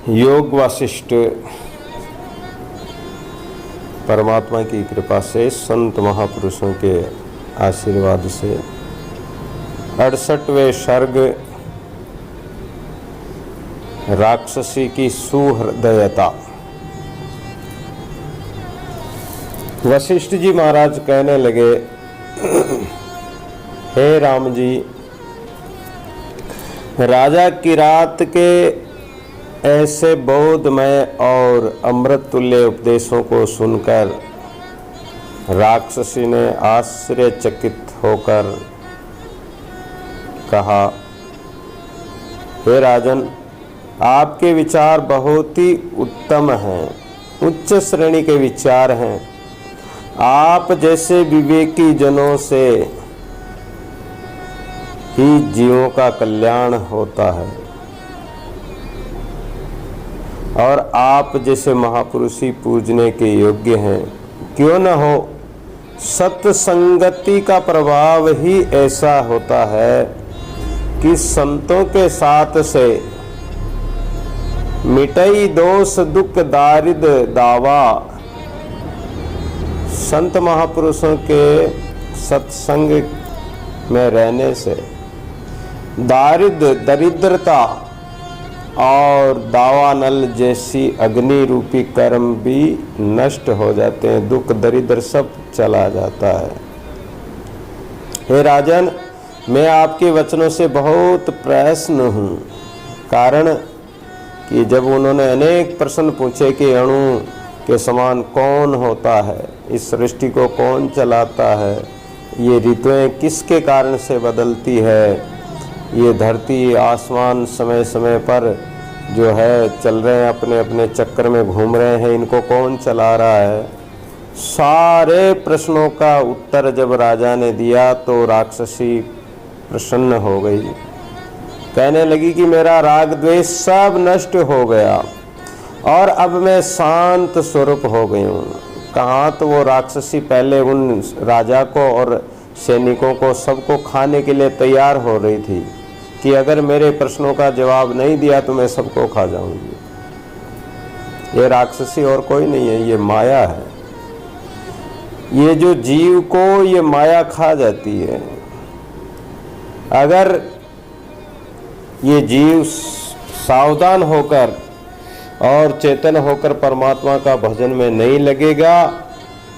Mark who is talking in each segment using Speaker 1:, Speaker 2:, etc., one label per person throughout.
Speaker 1: योग वासिष्ठ परमात्मा की कृपा से, संत महापुरुषों के आशीर्वाद से 68वें सर्ग राक्षसी की सुहृदयता। वशिष्ठ जी महाराज कहने लगे, हे राम जी, राजा किरात के ऐसे बोधमय और अमृत तुल्य उपदेशों को सुनकर राक्षसी ने आश्चर्यचकित होकर कहा, हे राजन, आपके विचार बहुत ही उत्तम हैं, उच्च श्रेणी के विचार हैं। आप जैसे विवेकी जनों से ही जीवों का कल्याण होता है और आप जैसे महापुरुषी पूजने के योग्य हैं। क्यों न हो, सत्संगति का प्रभाव ही ऐसा होता है कि संतों के साथ से मिटई दोष दुख दारिद दावा। संत महापुरुषों के सत्संग में रहने से दरिद्रता और दावानल जैसी अग्नि रूपी कर्म भी नष्ट हो जाते हैं, दुख दरिद्र सब चला जाता है। हे राजन, मैं आपके वचनों से बहुत प्रसन्न हूँ, कारण कि जब उन्होंने अनेक प्रश्न पूछे कि अणु के समान कौन होता है, इस सृष्टि को कौन चलाता है, ये ऋतुएं किसके कारण से बदलती है, ये धरती आसमान समय समय पर जो है चल रहे हैं, अपने अपने चक्कर में घूम रहे हैं, इनको कौन चला रहा है। सारे प्रश्नों का उत्तर जब राजा ने दिया तो राक्षसी प्रसन्न हो गई, कहने लगी कि मेरा राग द्वेष सब नष्ट हो गया और अब मैं शांत स्वरूप हो गई हूँ। कहाँ तो वो राक्षसी पहले उन राजा को और सैनिकों को सबको खाने के लिए तैयार हो रही थी कि अगर मेरे प्रश्नों का जवाब नहीं दिया तो मैं सबको खा जाऊंगी। ये राक्षसी और कोई नहीं है, ये माया है। ये जो जीव को ये माया खा जाती है, अगर ये जीव सावधान होकर और चेतन होकर परमात्मा का भजन में नहीं लगेगा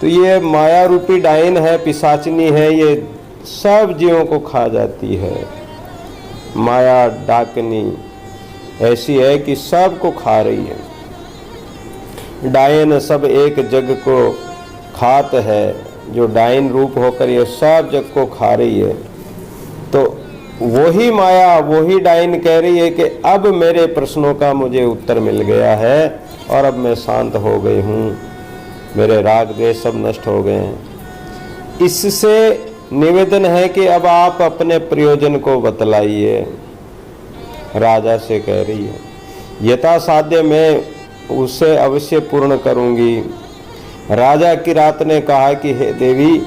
Speaker 1: तो ये माया रूपी डायन है, पिशाचिनी है, ये सब जीवों को खा जाती है। माया डाकनी ऐसी है कि सब को खा रही है। डायन सब एक जग को खात है, जो डायन रूप होकर ये सब जग को खा रही है। तो वही माया, वही डायन कह रही है कि अब मेरे प्रश्नों का मुझे उत्तर मिल गया है और अब मैं शांत हो गई हूँ, मेरे राग द्वेष सब नष्ट हो गए हैं। इससे निवेदन है कि अब आप अपने प्रयोजन को बतलाइए, राजा से कह रही है। यथासाध्य मैं उसे अवश्य पूर्ण करूंगी। राजा किरात ने कहा कि हे देवी,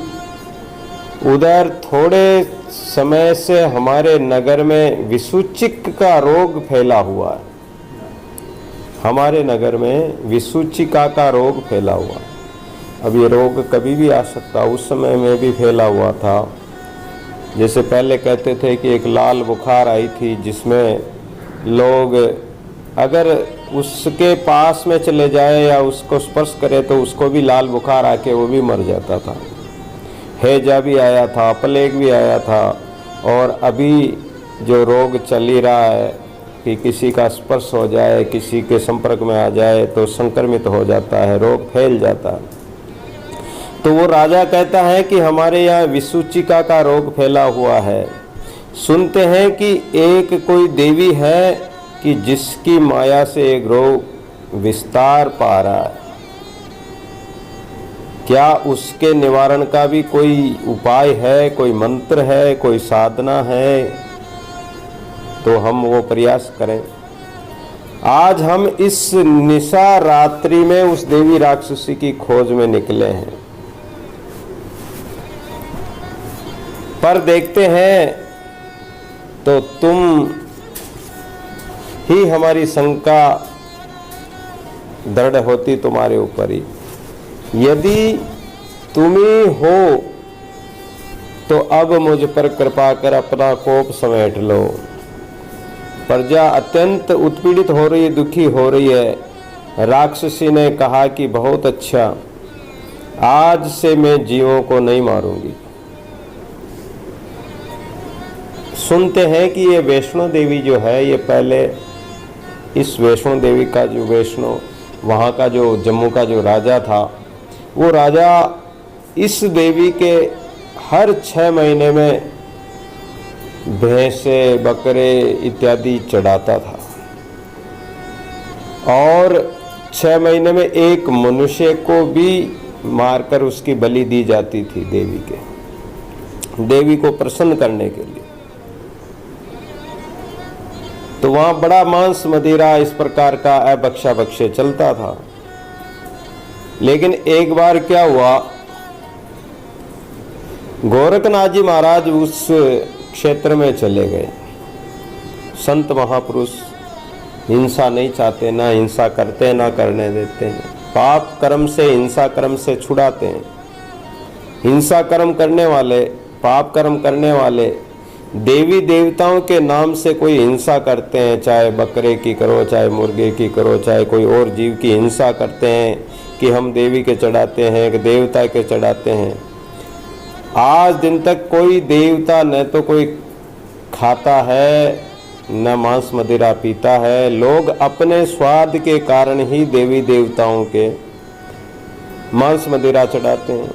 Speaker 1: उधर थोड़े समय से हमारे नगर में विसूचिक का रोग फैला हुआ है। हमारे नगर में विसूचिका का रोग फैला हुआ है। अब ये रोग कभी भी आ सकता, उस समय में भी फैला हुआ था। जैसे पहले कहते थे कि एक लाल बुखार आई थी जिसमें लोग अगर उसके पास में चले जाए या उसको स्पर्श करे तो उसको भी लाल बुखार आके वो भी मर जाता था। हैजा भी आया था, प्लेग भी आया था, और अभी जो रोग चल ही रहा है कि किसी का स्पर्श हो जाए, किसी के संपर्क में आ जाए तो संक्रमित हो जाता है, रोग फैल जाता है। तो वो राजा कहता है कि हमारे यहाँ विसूचिका का रोग फैला हुआ है। सुनते हैं कि एक कोई देवी है कि जिसकी माया से एक रोग विस्तार पा रहा है। क्या उसके निवारण का भी कोई उपाय है, कोई मंत्र है, कोई साधना है? तो हम वो प्रयास करें। आज हम इस निशा रात्रि में उस देवी राक्षसी की खोज में निकले हैं, पर देखते हैं तो तुम ही हमारी शंका दृढ़ होती तुम्हारे ऊपर ही। यदि तुम ही हो तो अब मुझ पर कृपा कर अपना कोप समेट लो। प्रजा अत्यंत उत्पीड़ित हो रही है, दुखी हो रही है। राक्षसी ने कहा कि बहुत अच्छा, आज से मैं जीवों को नहीं मारूंगी। सुनते हैं कि ये वैष्णो देवी जो है, ये पहले इस वैष्णो देवी का जो वैष्णो वहाँ का जो जम्मू का जो राजा था, वो राजा इस देवी के हर 6 महीने में भैंसे बकरे इत्यादि चढ़ाता था और 6 महीने में एक मनुष्य को भी मारकर उसकी बलि दी जाती थी देवी को प्रसन्न करने के लिए। तो वहां बड़ा मांस मदिरा इस प्रकार का अबख्शा बख्शे चलता था। लेकिन एक बार क्या हुआ, गोरखनाथ जी महाराज उस क्षेत्र में चले गए। संत महापुरुष हिंसा नहीं चाहते, ना हिंसा करते ना करने देते हैं। पाप कर्म से, हिंसा कर्म से छुड़ाते हैं। हिंसा कर्म करने वाले, पाप कर्म करने वाले देवी देवताओं के नाम से कोई हिंसा करते हैं, चाहे बकरे की करो, चाहे मुर्गे की करो, चाहे कोई और जीव की हिंसा करते हैं कि हम देवी के चढ़ाते हैं, कि देवता के चढ़ाते हैं। आज दिन तक कोई देवता न तो कोई खाता है न मांस मदिरा पीता है। लोग अपने स्वाद के कारण ही देवी देवताओं के मांस मदिरा चढ़ाते हैं,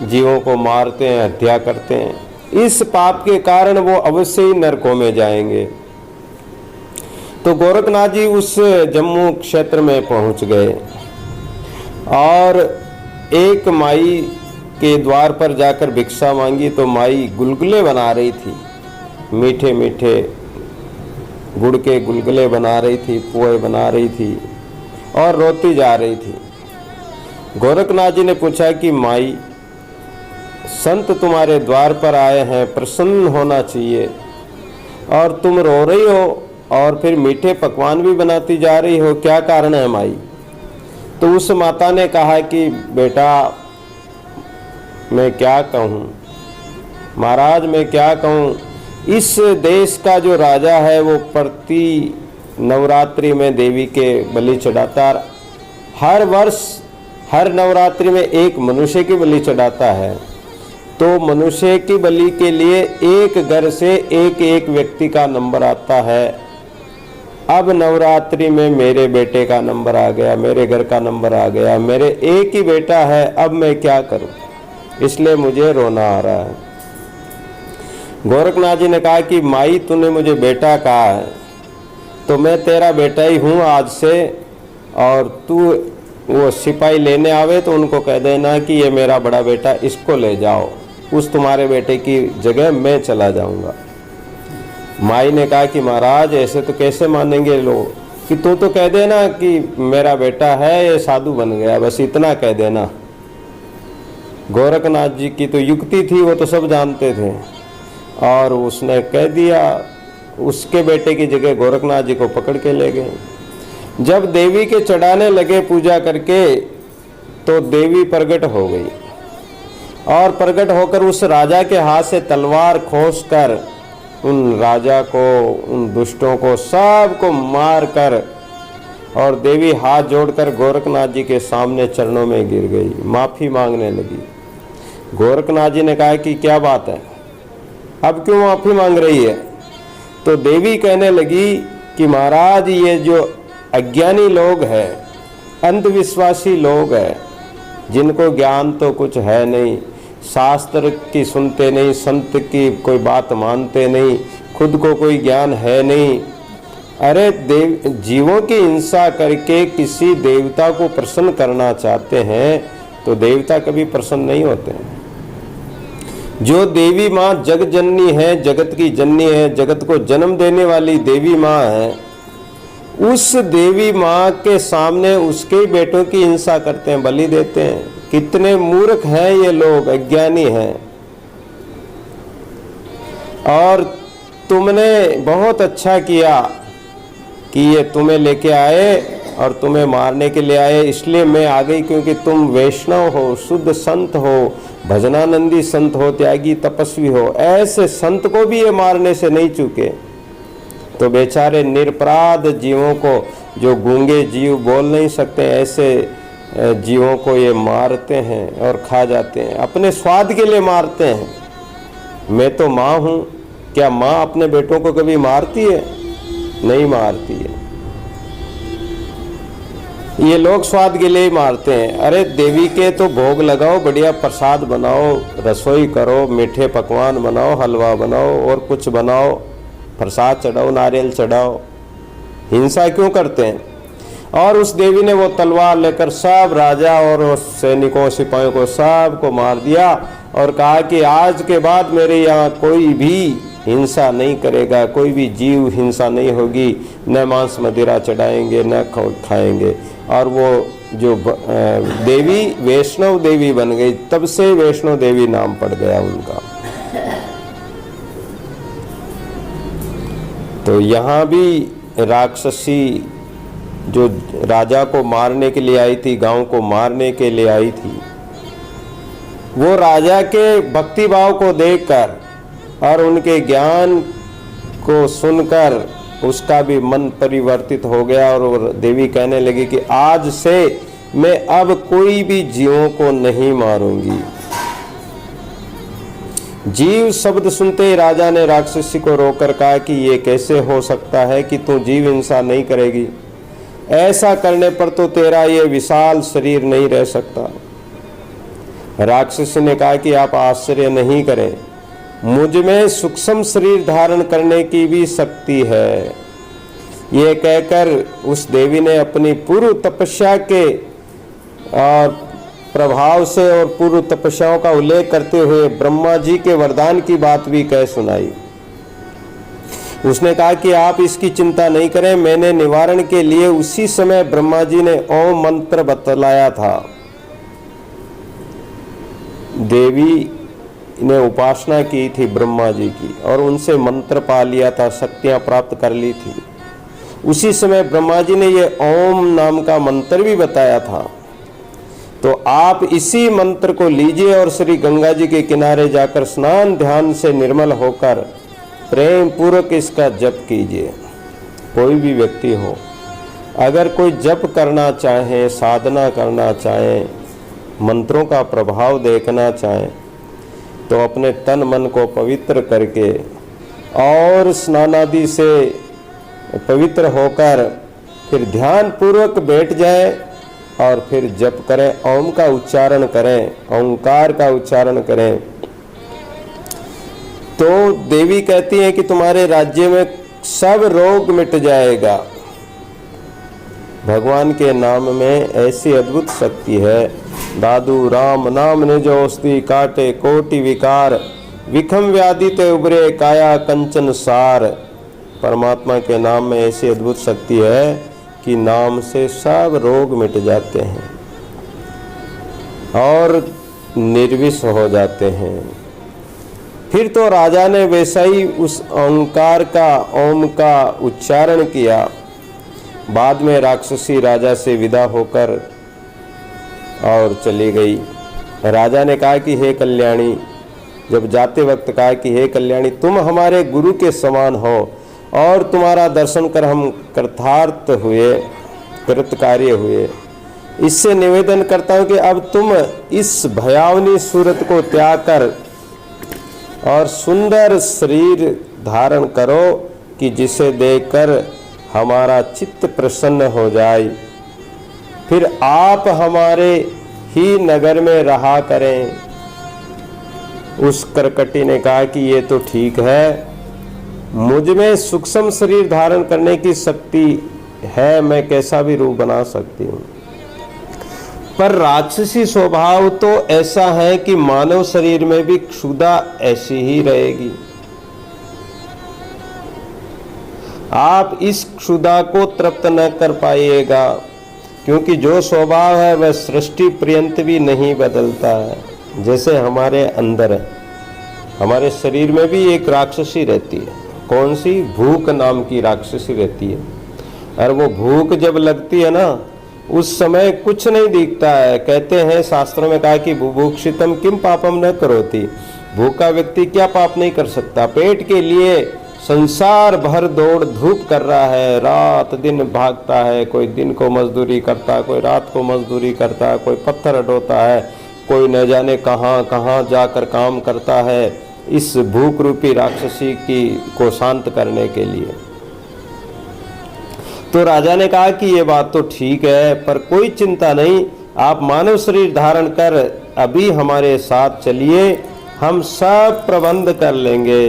Speaker 1: जीवों को मारते हैं, हत्या करते हैं। इस पाप के कारण वो अवश्य ही नरकों में जाएंगे। तो गोरखनाथ जी उस जम्मू क्षेत्र में पहुंच गए और एक माई के द्वार पर जाकर भिक्षा मांगी। तो माई गुलगुले बना रही थी, मीठे मीठे गुड़ के गुलगुले बना रही थी, पोहे बना रही थी और रोती जा रही थी। गोरखनाथ जी ने पूछा कि माई, संत तुम्हारे द्वार पर आए हैं, प्रसन्न होना चाहिए, और तुम रो रही हो और फिर मीठे पकवान भी बनाती जा रही हो, क्या कारण है माई? तो उस माता ने कहा कि बेटा मैं क्या कहूँ महाराज, मैं क्या कहूँ। इस देश का जो राजा है वो प्रति नवरात्रि में देवी के बलि चढ़ाता, हर वर्ष हर नवरात्रि में एक मनुष्य की बलि चढ़ाता है। तो मनुष्य की बलि के लिए एक घर से एक एक व्यक्ति का नंबर आता है। अब नवरात्रि में मेरे बेटे का नंबर आ गया, मेरे घर का नंबर आ गया, मेरे एक ही बेटा है, अब मैं क्या करूं, इसलिए मुझे रोना आ रहा है। गोरखनाथ जी ने कहा कि माई तूने मुझे बेटा कहा है तो मैं तेरा बेटा ही हूँ आज से, और तू वो सिपाही लेने आवे तो उनको कह देना कि ये मेरा बड़ा बेटा, इसको ले जाओ, उस तुम्हारे बेटे की जगह मैं चला जाऊंगा। माई ने कहा कि महाराज ऐसे तो कैसे मानेंगे लोग, कि तू तो कह देना कि मेरा बेटा है, ये साधु बन गया, बस इतना कह देना। गोरखनाथ जी की तो युक्ति थी, वो तो सब जानते थे, और उसने कह दिया। उसके बेटे की जगह गोरखनाथ जी को पकड़ के ले गए। जब देवी के चढ़ाने लगे पूजा करके तो देवी प्रकट हो गई और प्रकट होकर उस राजा के हाथ से तलवार खोसकर उन राजा को, उन दुष्टों को सबको मार कर, और देवी हाथ जोड़कर गोरखनाथ जी के सामने चरणों में गिर गई, माफी मांगने लगी। गोरखनाथ जी ने कहा कि क्या बात है, अब क्यों माफी मांग रही है? तो देवी कहने लगी कि महाराज ये जो अज्ञानी लोग हैं, अंधविश्वासी लोग हैं, जिनको ज्ञान तो कुछ है नहीं, शास्त्र की सुनते नहीं, संत की कोई बात मानते नहीं, खुद को कोई ज्ञान है नहीं। अरे जीवों की हिंसा करके किसी देवता को प्रसन्न करना चाहते हैं तो देवता कभी प्रसन्न नहीं होते हैं। जो देवी माँ जग जननी है, जगत की जननी है, जगत को जन्म देने वाली देवी माँ है, उस देवी माँ के सामने उसके बेटों की हिंसा करते हैं, बलि देते हैं। कितने मूर्ख हैं ये लोग, अज्ञानी हैं। और तुमने बहुत अच्छा किया कि ये तुम्हें लेके आए और तुम्हें मारने के लिए आए, इसलिए मैं आ गई क्योंकि तुम वैष्णव हो, शुद्ध संत हो, भजनानंदी संत हो, त्यागी तपस्वी हो। ऐसे संत को भी ये मारने से नहीं चूके। तो बेचारे निरपराध जीवों को, जो गूंगे जीव बोल नहीं सकते, ऐसे जीवों को ये मारते हैं और खा जाते हैं, अपने स्वाद के लिए मारते हैं। मैं तो माँ हूँ, क्या माँ अपने बेटों को कभी मारती है? नहीं मारती है। ये लोग स्वाद के लिए ही मारते हैं। अरे देवी के तो भोग लगाओ, बढ़िया प्रसाद बनाओ, रसोई करो, मीठे पकवान बनाओ, हलवा बनाओ और कुछ बनाओ, प्रसाद चढ़ाओ, नारियल चढ़ाओ। हिंसा क्यों करते हैं? और उस देवी ने वो तलवार लेकर सब राजा और सैनिकों सिपाहियों को सबको मार दिया और कहा कि आज के बाद मेरे यहाँ कोई भी हिंसा नहीं करेगा, कोई भी जीव हिंसा नहीं होगी, न मांस मदिरा चढ़ाएंगे न खाएंगे। और वो जो देवी वैष्णव देवी बन गई, तब से वैष्णव देवी नाम पड़ गया उनका। तो यहाँ भी राक्षसी जो राजा को मारने के लिए आई थी, गांव को मारने के लिए आई थी, वो राजा के भक्ति भाव को देखकर और उनके ज्ञान को सुनकर उसका भी मन परिवर्तित हो गया और देवी कहने लगी कि आज से मैं अब कोई भी जीवों को नहीं मारूंगी। जीव शब्द सुनते ही राजा ने राक्षसी को रोककर कहा कि ये कैसे हो सकता है कि तू जीव हिंसा नहीं करेगी? ऐसा करने पर तो तेरा ये विशाल शरीर नहीं रह सकता। राक्षसी ने कहा कि आप आश्चर्य नहीं करें, मुझ में सूक्ष्म शरीर धारण करने की भी शक्ति है। ये कहकर उस देवी ने अपनी पूर्व तपस्या के और प्रभाव से और पूर्व तपस्याओं का उल्लेख करते हुए ब्रह्मा जी के वरदान की बात भी कह सुनाई। उसने कहा कि आप इसकी चिंता नहीं करें, मैंने निवारण के लिए उसी समय ब्रह्मा जी ने ओम मंत्र बतलाया था। देवी ने उपासना की थी ब्रह्मा जी की और उनसे मंत्र पा लिया था, शक्तियां प्राप्त कर ली थी। उसी समय ब्रह्मा जी ने ये ओम नाम का मंत्र भी बताया था। तो आप इसी मंत्र को लीजिए और श्री गंगा जी के किनारे जाकर स्नान ध्यान से निर्मल होकर प्रेम पूर्वक इसका जप कीजिए। कोई भी व्यक्ति हो, अगर कोई जप करना चाहे, साधना करना चाहे, मंत्रों का प्रभाव देखना चाहे, तो अपने तन मन को पवित्र करके और स्नानादि से पवित्र होकर फिर ध्यान पूर्वक बैठ जाए और फिर जप करें, ओम का उच्चारण करें, ओंकार का उच्चारण करें। तो देवी कहती है कि तुम्हारे राज्य में सब रोग मिट जाएगा। भगवान के नाम में ऐसी अद्भुत शक्ति है। दादू राम नाम निजोस्ति काटे कोटि विकार, विखम व्याधि ते उबरे काया कंचन सार। परमात्मा के नाम में ऐसी अद्भुत शक्ति है कि नाम से सब रोग मिट जाते हैं और निर्विष हो जाते हैं। फिर तो राजा ने वैसा ही उस ओंकार का, ओम का उच्चारण किया। बाद में राक्षसी राजा से विदा होकर और चली गई। राजा ने कहा कि हे कल्याणी, जब जाते वक्त कहा कि हे कल्याणी, तुम हमारे गुरु के समान हो और तुम्हारा दर्शन कर हम कृतार्थ हुए, कृतकार्य हुए। इससे निवेदन करता हूँ कि अब तुम इस भयावनी सूरत को त्याग कर और सुंदर शरीर धारण करो कि जिसे देखकर हमारा चित्त प्रसन्न हो जाए। फिर आप हमारे ही नगर में रहा करें। उस करकटी ने कहा कि ये तो ठीक है, मुझ में सूक्ष्म शरीर धारण करने की शक्ति है, मैं कैसा भी रूप बना सकती हूँ। पर राक्षसी स्वभाव तो ऐसा है कि मानव शरीर में भी क्षुधा ऐसी ही रहेगी। आप इस क्षुधा को तृप्त न कर पाइएगा, क्योंकि जो स्वभाव है वह सृष्टि पर्यंत भी नहीं बदलता है। जैसे हमारे अंदर है, हमारे शरीर में भी एक राक्षसी रहती है। कौन सी? भूख नाम की राक्षसी रहती है। और वो भूख जब लगती है ना, उस समय कुछ नहीं दिखता है। कहते हैं शास्त्रों में कहा कि बुभुक्षितम किम पापम न करोति, भूखा व्यक्ति क्या पाप नहीं कर सकता। पेट के लिए संसार भर दौड़ धूप कर रहा है, रात दिन भागता है, कोई दिन को मजदूरी करता है, कोई रात को मजदूरी करता है, कोई पत्थर अडोता है, कोई न जाने कहाँ कहाँ जाकर काम करता है, इस भूख रूपी राक्षसी को शांत करने के लिए। तो राजा ने कहा कि ये बात तो ठीक है, पर कोई चिंता नहीं, आप मानव शरीर धारण कर अभी हमारे साथ चलिए, हम सब प्रबंध कर लेंगे।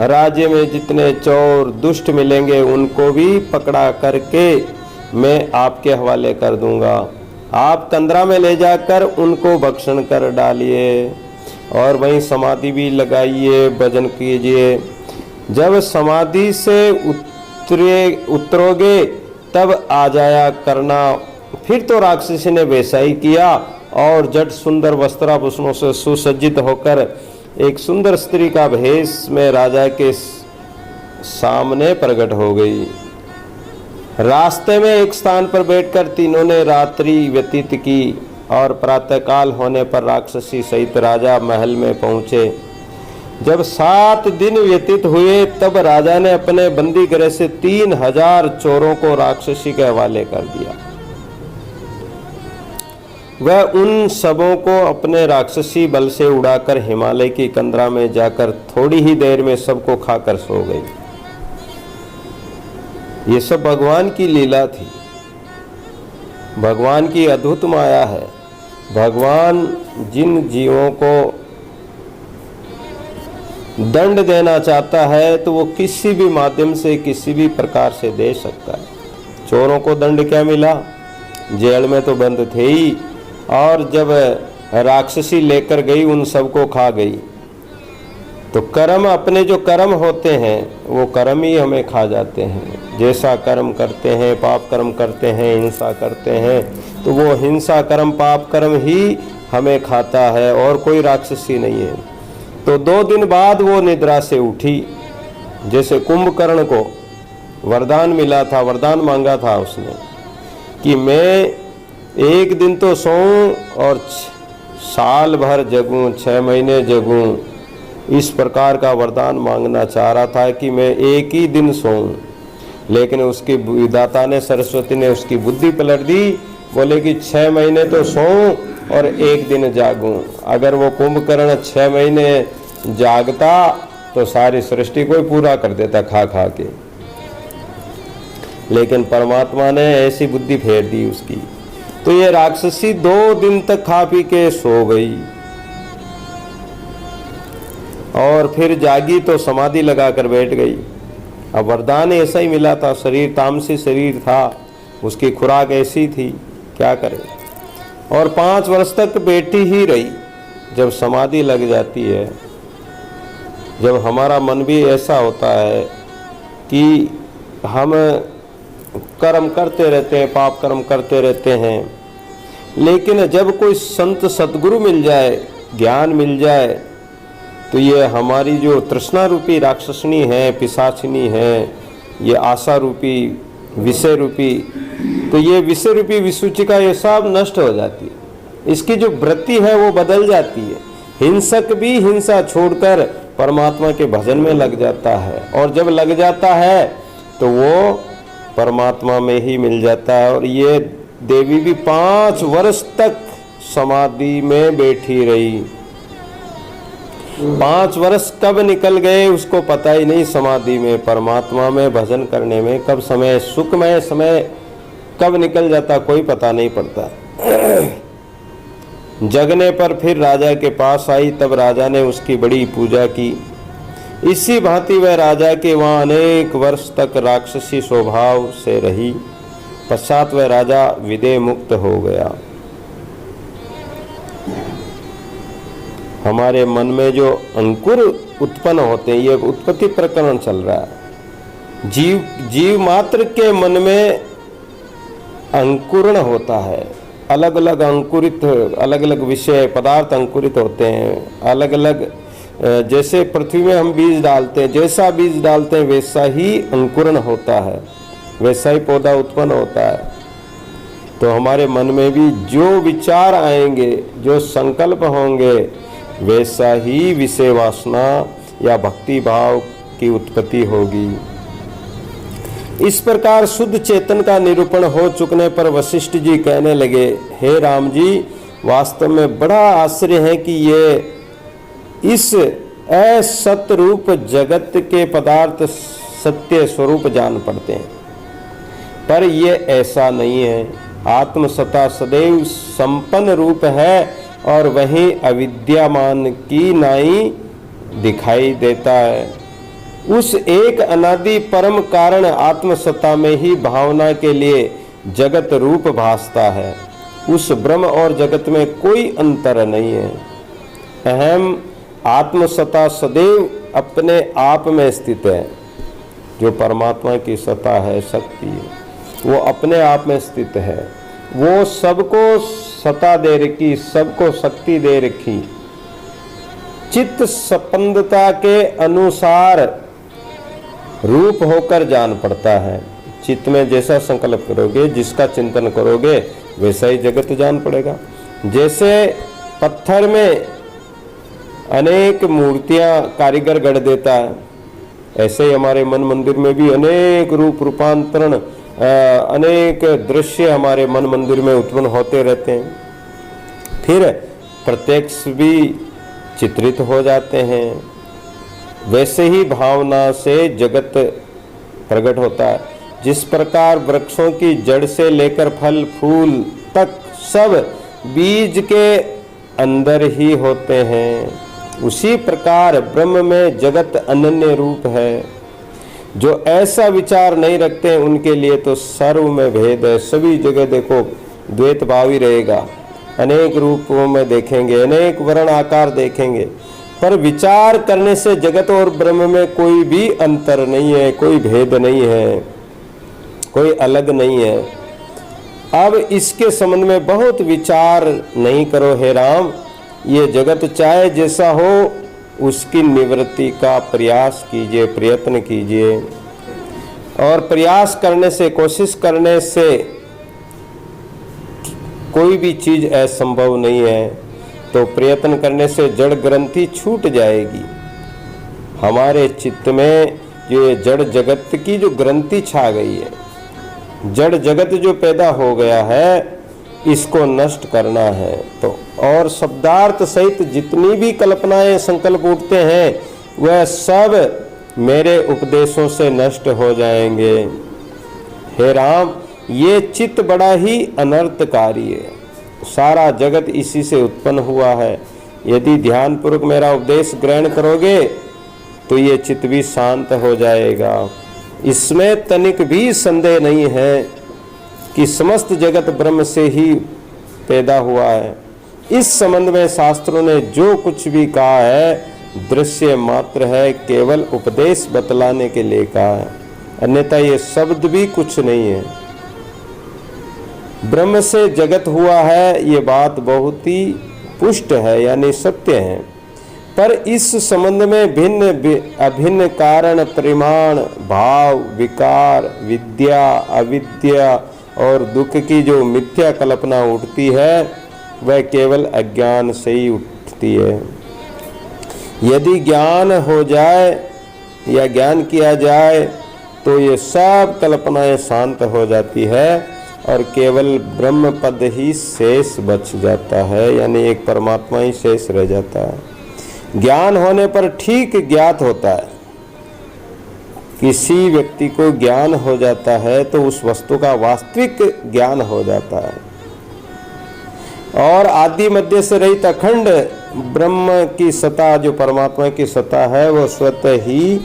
Speaker 1: राज्य में जितने चोर दुष्ट मिलेंगे उनको भी पकड़ा करके मैं आपके हवाले कर दूंगा। आप कंदरा में ले जाकर उनको भक्षण कर डालिए और वहीं समाधि भी लगाइए, भजन कीजिए। जब समाधि से उतरोगे तब आ जाया करना। फिर तो राक्षसी ने वैसा ही किया और जट सुंदर वस्त्राभूषणों से सुसज्जित होकर एक सुंदर स्त्री का भेष में राजा के सामने प्रकट हो गई। रास्ते में एक स्थान पर बैठकर तीनों ने रात्रि व्यतीत की और प्रातःकाल होने पर राक्षसी सहित राजा महल में पहुंचे। जब 7 दिन व्यतीत हुए तब राजा ने अपने बंदी गृह से 3000 चोरों को राक्षसी के हवाले कर दिया। वह उन सबों को अपने राक्षसी बल से उड़ाकर हिमालय की कंदरा में जाकर थोड़ी ही देर में सबको खाकर सो गई। ये सब भगवान की लीला थी, भगवान की अद्भुत माया है। भगवान जिन जीवों को दंड देना चाहता है तो वो किसी भी माध्यम से किसी भी प्रकार से दे सकता है। चोरों को दंड क्या मिला? जेल में तो बंद थे ही, और जब राक्षसी लेकर गई उन सबको खा गई। तो कर्म, अपने जो कर्म होते हैं वो कर्म ही हमें खा जाते हैं। जैसा कर्म करते हैं, पाप कर्म करते हैं, हिंसा करते हैं, तो वो हिंसा कर्म पाप कर्म ही हमें खाता है और कोई राक्षसी नहीं है। तो 2 दिन बाद वो निद्रा से उठी। जैसे कुंभकर्ण को वरदान मिला था, वरदान मांगा था उसने कि मैं 1 दिन तो सोऊं और साल भर जगूं, 6 महीने जगूं। इस प्रकार का वरदान मांगना चाह रहा था कि मैं 1 ही दिन सोऊं, लेकिन उसकी विधाता ने, सरस्वती ने उसकी बुद्धि पलट दी। बोले कि 6 महीने तो सोऊं और 1 दिन जागूं। अगर वो कुंभकर्ण 6 महीने जागता तो सारी सृष्टि को ही पूरा कर देता खा खा के, लेकिन परमात्मा ने ऐसी बुद्धि फेर दी उसकी। तो ये राक्षसी 2 दिन तक खा पी के सो गई और फिर जागी तो समाधि लगाकर बैठ गई। अब वरदान ऐसा ही मिला था, शरीर तामसी शरीर था, उसकी खुराक ऐसी थी, क्या करे। और 5 वर्ष तक बैठी ही रही। जब समाधि लग जाती है, जब हमारा मन भी ऐसा होता है कि हम कर्म करते रहते हैं, पाप कर्म करते रहते हैं, लेकिन जब कोई संत सतगुरु मिल जाए, ज्ञान मिल जाए, तो ये हमारी जो तृष्णा रूपी राक्षसनी है, पिशाचिनी है, ये आशा रूपी, विषय रूपी, तो ये विषय रूपी विसूचिका ये सब नष्ट हो जाती है। इसकी जो वृत्ति है वो बदल जाती है। हिंसक भी हिंसा छोड़कर परमात्मा के भजन में लग जाता है, और जब लग जाता है तो वो परमात्मा में ही मिल जाता है। और ये देवी भी 5 वर्ष तक समाधि में बैठी रही। 5 वर्ष कब निकल गए उसको पता ही नहीं। समाधि में, परमात्मा में भजन करने में कब समय, सुखमय समय कब निकल जाता कोई पता नहीं पड़ता। जगने पर फिर राजा के पास आई, तब राजा ने उसकी बड़ी पूजा की। इसी भांति वह राजा के वहाँ अनेक वर्ष तक राक्षसी स्वभाव से रही। पश्चात वह राजा विदेह मुक्त हो गया। हमारे मन में जो अंकुर उत्पन्न होते हैं, ये उत्पत्ति प्रकरण चल रहा है। जीव मात्र के मन में अंकुरण होता है। अलग अलग अंकुरित, अलग अलग विषय पदार्थ अंकुरित होते हैं। अलग अलग, जैसे पृथ्वी में हम बीज डालते हैं, जैसा बीज डालते हैं वैसा ही अंकुरण होता है। वैसा ही पौधा उत्पन्न होता है। तो हमारे मन में भी जो विचार आएंगे, जो संकल्प होंगे, वैसा ही विषय वासना या भक्ति भाव की उत्पत्ति होगी। इस प्रकार शुद्ध चेतन का निरूपण हो चुकने पर वशिष्ठ जी कहने लगे, हे राम जी, वास्तव में बड़ा आश्चर्य है कि ये इस असत रूप जगत के पदार्थ सत्य स्वरूप जान पड़ते हैं, पर ये ऐसा नहीं है। आत्मसत्ता सदैव संपन्न रूप है और वहीं अविद्यामान की नाई दिखाई देता है। उस एक अनादि परम कारण आत्मसत्ता में ही भावना के लिए जगत रूप भासता है। उस ब्रह्म और जगत में कोई अंतर नहीं है। अहम आत्मसत्ता सदैव अपने आप में स्थित है। जो परमात्मा की सत्ता है, शक्ति है, वो अपने आप में स्थित है। वो सबको सत्ता दे रखी, सबको शक्ति दे रखी। चित्त संपन्नता के अनुसार रूप होकर जान पड़ता है। चित्त में जैसा संकल्प करोगे, जिसका चिंतन करोगे, वैसा ही जगत जान पड़ेगा। जैसे पत्थर में अनेक मूर्तियां कारीगर गढ़ देता है, ऐसे ही हमारे मन मंदिर में भी अनेक रूप रूपांतरण, अनेक दृश्य हमारे मन मंदिर में उत्पन्न होते रहते हैं। फिर प्रत्यक्ष भी चित्रित हो जाते हैं। वैसे ही भावना से जगत प्रकट होता है। जिस प्रकार वृक्षों की जड़ से लेकर फल फूल तक सब बीज के अंदर ही होते हैं, उसी प्रकार ब्रह्म में जगत अनन्य रूप है। जो ऐसा विचार नहीं रखते उनके लिए तो सर्व में भेद है। सभी जगह देखो द्वैत भाव ही रहेगा। अनेक रूपों में देखेंगे, अनेक वर्ण आकार देखेंगे, पर विचार करने से जगत और ब्रह्म में कोई भी अंतर नहीं है, कोई भेद नहीं है, कोई अलग नहीं है। अब इसके संबंध में बहुत विचार नहीं करो हे राम। ये जगत चाहे जैसा हो, उसकी निवृत्ति का प्रयास कीजिए, प्रयत्न कीजिए। और प्रयास करने से, कोशिश करने से कोई भी चीज असंभव नहीं है। तो प्रयत्न करने से जड़ ग्रंथि छूट जाएगी। हमारे चित्त में जो ये जड़ जगत की जो ग्रंथि छा गई है, जड़ जगत जो पैदा हो गया है, इसको नष्ट करना है। तो और शब्दार्थ सहित जितनी भी कल्पनाएं संकल्प उठते हैं, वह सब मेरे उपदेशों से नष्ट हो जाएंगे। हे राम, ये चित्त बड़ा ही अनर्थकारी है। सारा जगत इसी से उत्पन्न हुआ है। यदि ध्यान पूर्वक मेरा उपदेश ग्रहण करोगे तो ये चित्त भी शांत हो जाएगा। इसमें तनिक भी संदेह नहीं है कि समस्त जगत ब्रह्म से ही पैदा हुआ है। इस संबंध में शास्त्रों ने जो कुछ भी कहा है, दृश्य मात्र है, केवल उपदेश बतलाने के लिए कहा है, अन्यथा ये शब्द भी कुछ नहीं है। ब्रह्म से जगत हुआ है, ये बात बहुत ही पुष्ट है, यानी सत्य है। पर इस संबंध में भिन्न अभिन्न कारण, परिमाण, भाव, विकार, विद्या, अविद्या और दुख की जो मिथ्या कल्पना उठती है, वह केवल अज्ञान से ही उठती है। यदि ज्ञान हो जाए या ज्ञान किया जाए तो ये सब कल्पनाएं शांत हो जाती है और केवल ब्रह्म पद ही शेष बच जाता है, यानी एक परमात्मा ही शेष रह जाता है। ज्ञान होने पर ठीक ज्ञात होता है। किसी व्यक्ति को ज्ञान हो जाता है तो उस वस्तु का वास्तविक ज्ञान हो जाता है और आदि मध्य से रहित अखंड ब्रह्म की सत्ता, जो परमात्मा की सत्ता है, वो स्वतः ही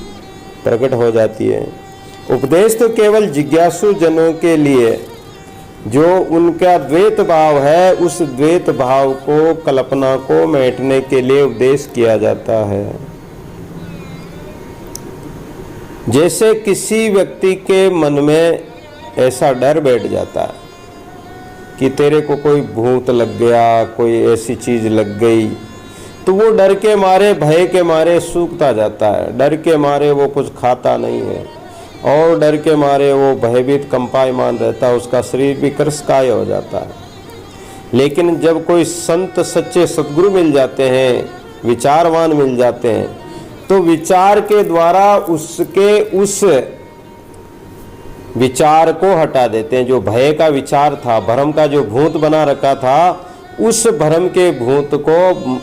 Speaker 1: प्रकट हो जाती है। उपदेश तो केवल जिज्ञासु जनों के लिए, जो उनका द्वैत भाव है, उस द्वैत भाव को, कल्पना को मिटाने के लिए उपदेश किया जाता है। जैसे किसी व्यक्ति के मन में ऐसा डर बैठ जाता है कि तेरे को कोई भूत लग गया, कोई ऐसी चीज लग गई, तो वो डर के मारे, भय के मारे सूखता जाता है, डर के मारे वो कुछ खाता नहीं है। और डर के मारे वो भयभीत कंपायमान रहता है, उसका शरीर भी कर्षकाय हो जाता है। लेकिन जब कोई संत सच्चे सद्गुरु मिल जाते हैं, विचारवान मिल जाते हैं, तो विचार के द्वारा उसके उस विचार को हटा देते हैं। जो भय का विचार था, भ्रम का जो भूत बना रखा था, उस भ्रम के भूत को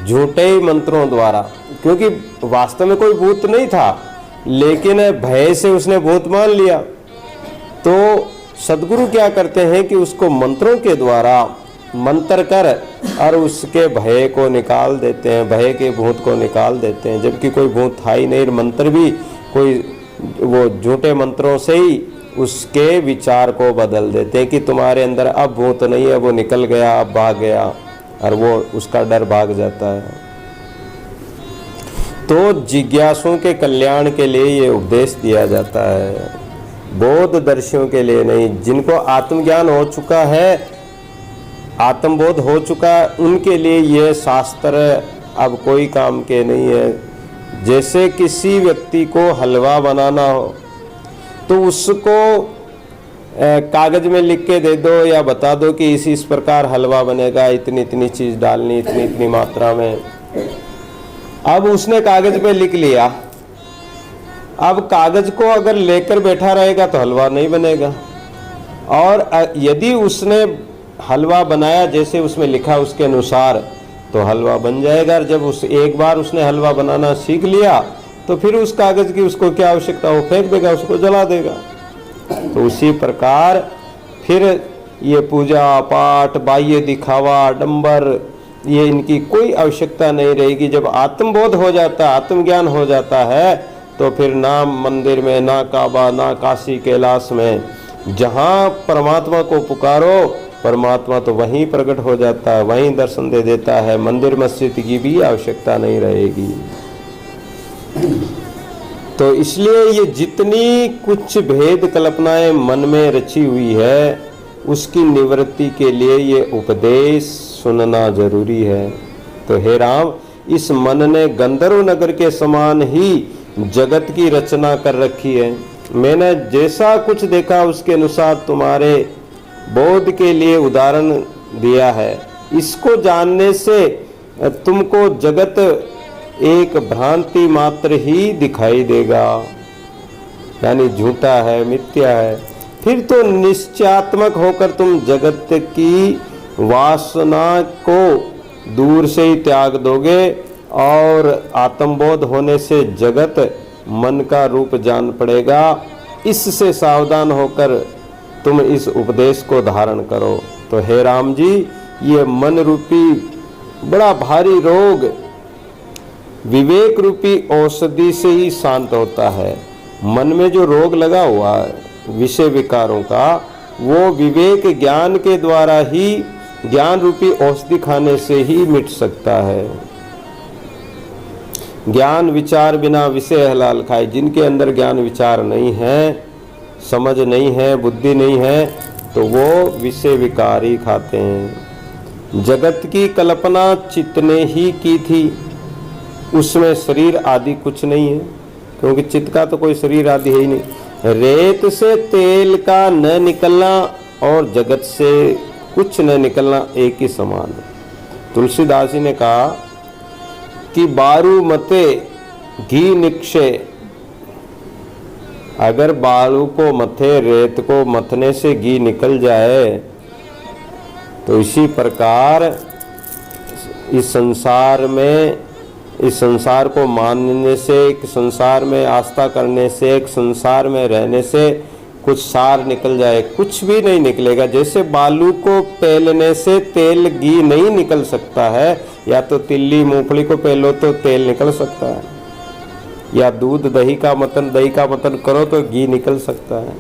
Speaker 1: झूठे मंत्रों द्वारा, क्योंकि वास्तव में कोई भूत नहीं था, लेकिन भय से उसने भूत मान लिया, तो सद्गुरु क्या करते हैं कि उसको मंत्रों के द्वारा मंत्र कर और उसके भय को निकाल देते हैं, भय के भूत को निकाल देते हैं। जबकि कोई भूत था ही नहीं, मंत्र भी कोई वो झूठे मंत्रों से ही उसके विचार को बदल देते हैं कि तुम्हारे अंदर अब भूत नहीं है, वो निकल गया, अब भाग गया, और वो उसका डर भाग जाता है। तो जिज्ञासुओं के कल्याण के लिए ये उपदेश दिया जाता है, बोधदर्शियों के लिए नहीं। जिनको आत्मज्ञान हो चुका है, आत्मबोध हो चुका है, उनके लिए ये शास्त्र अब कोई काम के नहीं है। जैसे किसी व्यक्ति को हलवा बनाना हो तो उसको कागज में लिख के दे दो या बता दो कि इस प्रकार हलवा बनेगा, इतनी इतनी चीज़ डालनी, इतनी इतनी मात्रा में। अब उसने कागज पे लिख लिया, अब कागज को अगर लेकर बैठा रहेगा तो हलवा नहीं बनेगा। और यदि उसने हलवा बनाया जैसे उसमें लिखा उसके अनुसार, तो हलवा बन जाएगा। और जब उस एक बार उसने हलवा बनाना सीख लिया तो फिर उस कागज की उसको क्या आवश्यकता, वो फेंक देगा, उसको जला देगा। तो उसी प्रकार फिर ये पूजा पाठ, बाह्य दिखावा, आडंबर, ये इनकी कोई आवश्यकता नहीं रहेगी। जब आत्मबोध हो जाता है, आत्मज्ञान हो जाता है, तो फिर ना मंदिर में, ना काबा, ना काशी कैलाश में, जहाँ परमात्मा को पुकारो, परमात्मा तो वहीं प्रकट हो जाता है, वहीं दर्शन दे देता है। मंदिर मस्जिद की भी आवश्यकता नहीं रहेगी। तो इसलिए ये जितनी कुछ भेद कल्पनाएं मन में रची हुई है, उसकी निवृत्ति के लिए ये उपदेश सुनना जरूरी है। तो हे राम, इस मन ने गंधर्व नगर के समान ही जगत की रचना कर रखी है। मैंने जैसा कुछ देखा उसके अनुसार तुम्हारे बोध के लिए उदाहरण दिया है। इसको जानने से तुमको जगत एक भ्रांति मात्र ही दिखाई देगा, यानी झूठा है, मिथ्या है। फिर तो निश्चयात्मक होकर तुम जगत की वासना को दूर से ही त्याग दोगे और आत्मबोध होने से जगत मन का रूप जान पड़ेगा। इससे सावधान होकर तुम इस उपदेश को धारण करो। तो हे राम जी, ये मन रूपी बड़ा भारी रोग विवेक रूपी औषधि से ही शांत होता है। मन में जो रोग लगा हुआ है विषय विकारों का, वो विवेक ज्ञान के द्वारा ही, ज्ञान रूपी औषधि खाने से ही मिट सकता है। ज्ञान विचार बिना विषय हलाल खाए। जिनके अंदर ज्ञान विचार नहीं है, समझ नहीं है, बुद्धि नहीं है, तो वो विषय विकार ही खाते हैं। जगत की कल्पना चित्त ने ही की थी, उसमें शरीर आदि कुछ नहीं है, क्योंकि चित्त का तो कोई शरीर आदि है ही नहीं। रेत से तेल का न निकलना और जगत से कुछ न निकलना एक ही समान है। तुलसीदास जी ने कहा कि बारू मते घी निक्षे, अगर बालू को मथे, रेत को मथने से घी निकल जाए, तो इसी प्रकार इस संसार में, इस संसार को मानने से, एक संसार में आस्था करने से, एक संसार में रहने से कुछ सार निकल जाए, कुछ भी नहीं निकलेगा। जैसे बालू को पेलने से तेल घी नहीं निकल सकता है, या तो तिल्ली मूंगफली को पेलो तो तेल निकल सकता है, या दूध दही का मतन करो तो घी निकल सकता है,